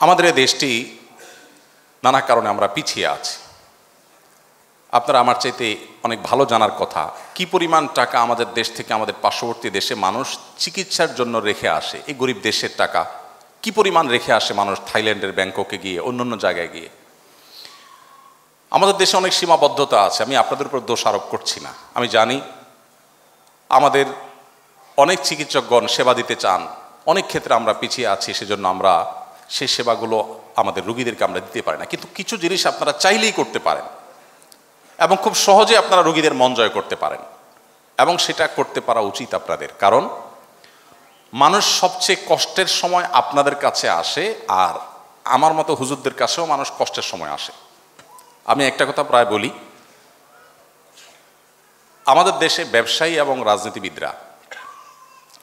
আমাদের এই দেশটি নানা কারণে আমরা পিছিয়ে আছি। আপনারা আমার চাইতে অনেক ভালো জানার কথা কি পরিমাণ টাকা আমাদের দেশ থেকে আমাদের পার্শ্ববর্তী দেশে মানুষ চিকিৎসার জন্য রেখে আসে। এই গরিব দেশের টাকা কি পরিমাণ রেখে আসে মানুষ থাইল্যান্ডের ব্যাংককে গিয়ে, অন্যান্য জায়গায় গিয়ে। আমাদের দেশে অনেক সীমাবদ্ধতা আছে, আমি আপনাদের উপর দোষ আরোপ করছি না। আমি জানি আমাদের অনেক চিকিৎসকগণ সেবা দিতে চান, অনেক ক্ষেত্রে আমরা পিছিয়ে আছি, সেজন্য আমরা সেই সেবাগুলো আমাদের রোগীদেরকে আমরা দিতে পারি না। কিন্তু কিছু জিনিস আপনারা চাইলেই করতে পারেন এবং খুব সহজে আপনারা রোগীদের মন জয় করতে পারেন, এবং সেটা করতে পারা উচিত আপনাদের। কারণ মানুষ সবচেয়ে কষ্টের সময় আপনাদের কাছে আসে, আর আমার মতো হুজুরদের কাছেও মানুষ কষ্টের সময় আসে। আমি একটা কথা প্রায় বলি, আমাদের দেশে ব্যবসায়ী এবং রাজনীতিবিদরা,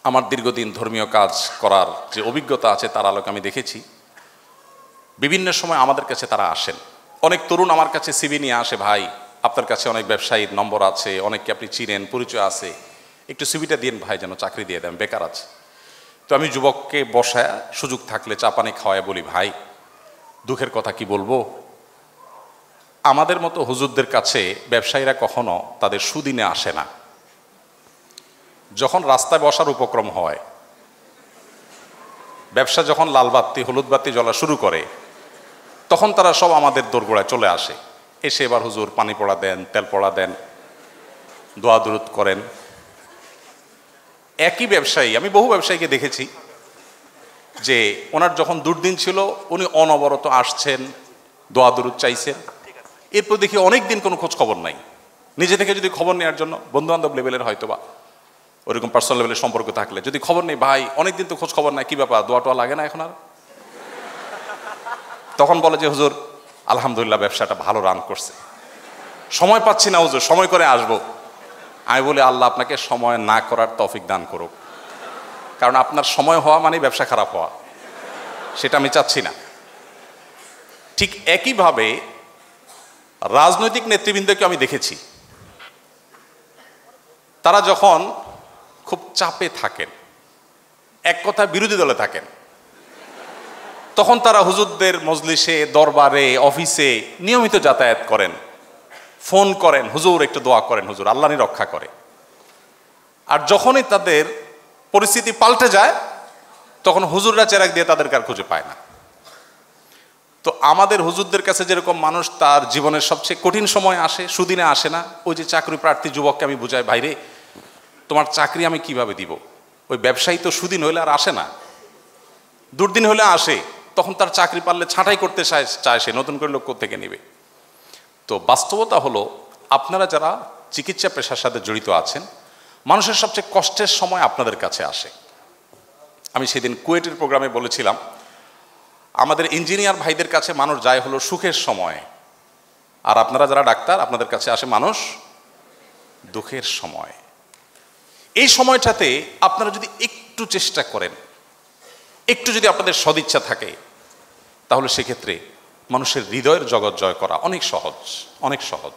আমার দীর্ঘদিন ধর্মীয় কাজ করার যে অভিজ্ঞতা আছে তার আলোকে আমি দেখেছি বিভিন্ন সময় আমাদের কাছে তারা আসেন। অনেক তরুণ আমার কাছে সিভি নিয়ে আসে, ভাই আপনার কাছে অনেক ব্যবসায়ীর নম্বর আছে, অনেককে আপনি চিনেন, পরিচয় আছে, একটু সিভিটা দিন ভাই, যেন চাকরি দিয়ে দেন, বেকার আছে। তো আমি যুবককে বসায় সুযোগ থাকলে চা পানি খাওয়ায় বলি, ভাই দুঃখের কথা কি বলবো, আমাদের মতো হুজুরদের কাছে ব্যবসায়ীরা কখনো তাদের সুদিনে আসে না। যখন রাস্তায় বসার উপক্রম হয়, ব্যবসা যখন লাল বাতি হলুদ বাতি জ্বলা শুরু করে, তখন তারা সব আমাদের দোরগোড়ায় চলে আসে, এসে এবার হুজুর পানি পড়া দেন, তেল পড়া দেন, দোয়া দুরুদ করেন। একই ব্যবসায়ী, আমি বহু ব্যবসায়ীকে দেখেছি যে ওনার যখন দুর্দিন ছিল উনি অনবরত আসছেন, দোয়া দুরুদ চাইছেন, এরপর দেখি অনেক দিন কোনো খোঁজ খবর নাই। নিজে থেকে যদি খবর নেওয়ার জন্য বন্ধু বান্ধব লেভেলের হয়তো বা ওরকম পার্সোনাল লেভেলের সম্পর্ক থাকলে যদি খবর নেই, ভাই অনেকদিন তো খোঁজ খবর নাই, কি ব্যাপার, দোয়া টোয়া লাগে না এখন আর? তখন বলে যে হুজুর আলহামদুলিল্লাহ ব্যবসাটা ভালো রান করছে, সময় পাচ্ছি না হুজুর, সময় করে আসবো। আমি বলি আল্লাহ আপনাকে সময় না করার তৌফিক দান করুক, কারণ আপনার সময় হওয়া মানে ব্যবসা খারাপ হওয়া, সেটা আমি চাচ্ছি না। ঠিক একইভাবে রাজনৈতিক নেতৃবৃন্দকে আমি দেখেছি, তারা যখন খুব চাপে থাকেন, এক কথা বিরোধী দলে থাকেন, তখন তারা হুজুরদের মজলিসে, দরবারে, অফিসে নিয়মিত যাতায়াত করেন, ফোন করেন, হুজুর একটু দোয়া করেন, হুজুর আল্লাহই রক্ষা করে। আর যখনই তাদের পরিস্থিতি পাল্টে যায় তখন হুজুররা চেরাগ দিয়ে তাদেরকে আর খুঁজে পায় না। তো আমাদের হুজুরদের কাছে যেরকম মানুষ তার জীবনের সবচেয়ে কঠিন সময় আসে, সুদিনে আসে না। ওই যে চাকরি প্রার্থী যুবককে আমি বুঝাই, ভাইরে তোমার চাকরি আমি কিভাবে দিব, ওই ব্যবসায়ী তো সুদিন হইলে আর আসে না, দুর্দিন হলে আসে, তখন তার চাকরি পারলে ছাঁটাই করতে চায়, সে নতুন করে লোক থেকে নেবে। তো বাস্তবতা হলো, আপনারা যারা চিকিৎসা পেশার সাথে জড়িত আছেন, মানুষের সবচেয়ে কষ্টের সময় আপনাদের কাছে আসে। আমি সেদিন কুয়েটের প্রোগ্রামে বলেছিলাম, আমাদের ইঞ্জিনিয়ার ভাইদের কাছে মানুষ যায় হলো সুখের সময়, আর আপনারা যারা ডাক্তার আপনাদের কাছে আসে মানুষ দুঃখের সময়। এই সময়টাতে আপনারা যদি একটু চেষ্টা করেন, একটু যদি আপনাদের সদিচ্ছা থাকে, তাহলে সেক্ষেত্রে মানুষের হৃদয়ের জগৎ জয় করা অনেক সহজ, অনেক সহজ।